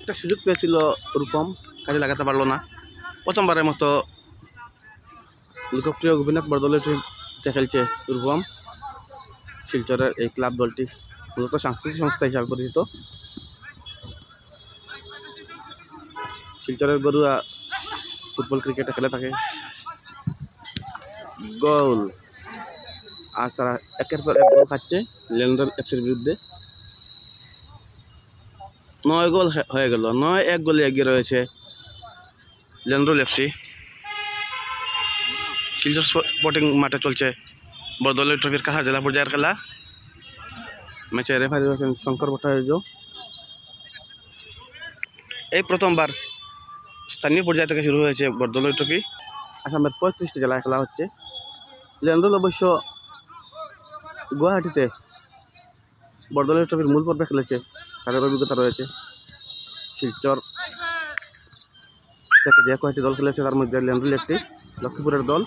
একটা সুযোগ পেয়েছিল রূপম, কাজে লাগাতে পারলো না। প্রথমবারের মতো লোকপ্রিয় গোপীনাথ বরদলৈতে খেলছে রূপম। শিলচরের এই ক্লাব দলটি মূলত সাংস্কৃতিক সংস্থা হিসাবে পরিচিত। শিলচরের গরুয়া ফুটবল ক্রিকেটে খেলে থাকে। গোল, আজ তারা একের পর এক গোল খাচ্ছে লেন্ডল এফসির বিরুদ্ধে। 9 গোল হয়ে গেল, 9-1 গোলে এগিয়ে রয়েছে লেন্ডল এফসি। শিলচর স্পোর্টিং মাঠে চলছে বরদলৈ ট্রফির কাছাড় জেলা পর্যায়ের খেলা। ম্যাচে রেফারি রয়েছেন শঙ্কর ভট্টাচার্য। এই প্রথমবার স্থানীয় পর্যায় থেকে শুরু হয়েছে বরদলৈ ট্রফি। আসামের 35টি জেলায় খেলা হচ্ছে। লেন্ডল অবশ্য গুয়াহাটিতে বরদলৈ ট্রফির মূল পর্বে খেলেছে, তাদের অভিজ্ঞতা রয়েছে। শিলচর থেকে যে কয়েকটি দল খেলেছে তার মধ্যে লেন্ডল একটি, লক্ষ্মীপুরের দল।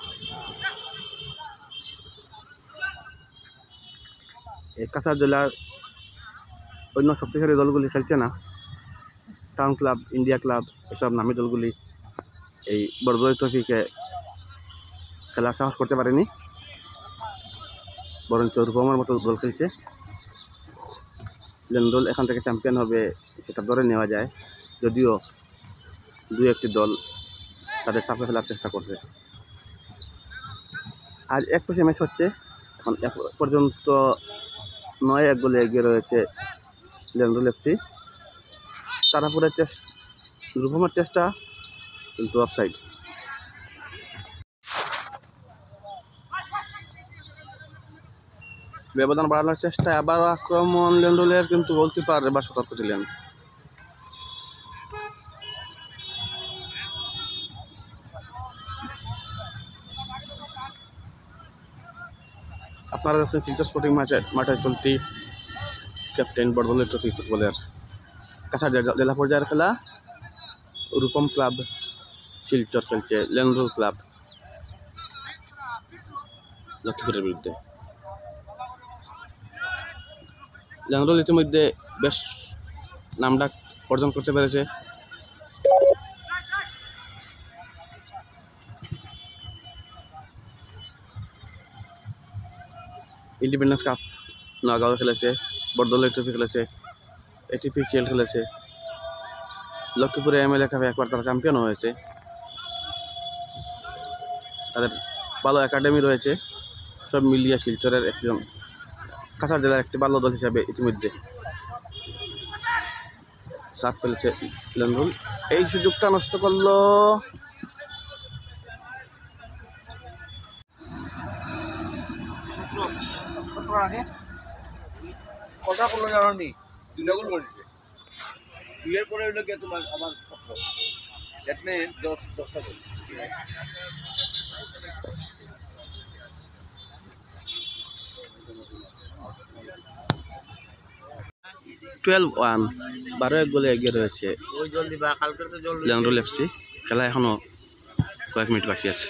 এই কাছাড় জেলার অন্য শক্তিশালী দলগুলি খেলছে না। টাউন ক্লাব, ইন্ডিয়া ক্লাব, এসব নামী দলগুলি এই বরদলৈ ট্রফিকে খেলার সাহস করতে পারেনি, বরঞ্চ রূপমের মতো দল খেলছে। লেন্ডল এখান থেকে চ্যাম্পিয়ন হবে সেটা ধরে নেওয়া যায়, যদিও 2-1টি দল তাদের চাপে ফেলার চেষ্টা করছে। আজ 1 পেশে ম্যাচ হচ্ছে। এখন পর্যন্ত 9-1 গোলে এগিয়ে রয়েছে লেন্ডল এফসি। তারাপুরের রূপমের চেষ্টা কিন্তু অফসাইড। ব্যবধান বাড়ানোর চেষ্টায় আবার আক্রমণ লেন্ডলের, কিন্তু গোলকিপার এবার সতর্ক ছিলেন। আপনারা দেখছেন শিলচর স্পোর্টিং মাঠে চলতি ক্যাপ্টেন বরদলৈ ট্রফি ফুটবলের কাছাড় জেলা পর্যায়ের খেলা। রূপম ক্লাব শিলচর খেলছে লেন্ডল ক্লাব লক্ষ্মীপুরের বিরুদ্ধে। লেন্ডল ইতিমধ্যে বেশ নামডাক অর্জন করতে পেরেছে। ইন্ডিপেন্ডেন্স কাপ নগাঁও খেলেছে, বরদলৈ ট্রফি খেলেছে, ATPCL খেলেছে, লক্ষ্মীপুরে MLA কাপে একবার তারা চ্যাম্পিয়ন হয়েছে। তাদের ভালো একাডেমি রয়েছে। সব মিলিয়ে শিলচরের একজন কাছাড় জেলার একটি ভালো দল হিসাবে ইতিমধ্যে চাপ ফেলেছে লেন্ডল। এই সুযোগটা নষ্ট করলো কথা বললো জানি 2 গোল করেছে। 2 পরে হইলো কি তোমার আমার 17 দ্যাট মিন্স 10টা গোল। 12-1 12-1 গোলে এগিয়ে রয়েছে লেন্ডল এফসি। খেলা এখনো কয়েক মিনিট বাকি আছে।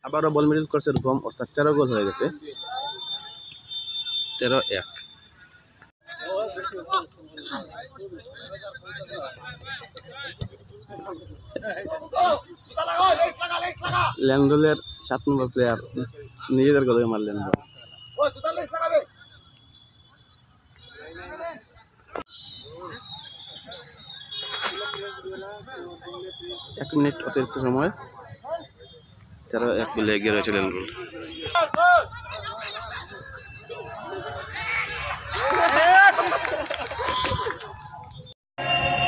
আবারও বল মিডল করছে রূপম, অর্থাৎ 13 গোল হয়ে গেছে। 13-1। লেন্ডলের 7 নম্বর প্লেয়ার নিজেদের গোলে মারলেন। 1 মিনিট অতিরিক্ত সময় 13-1 গোলে এগিয়ে রয়েছে লেন্ডল।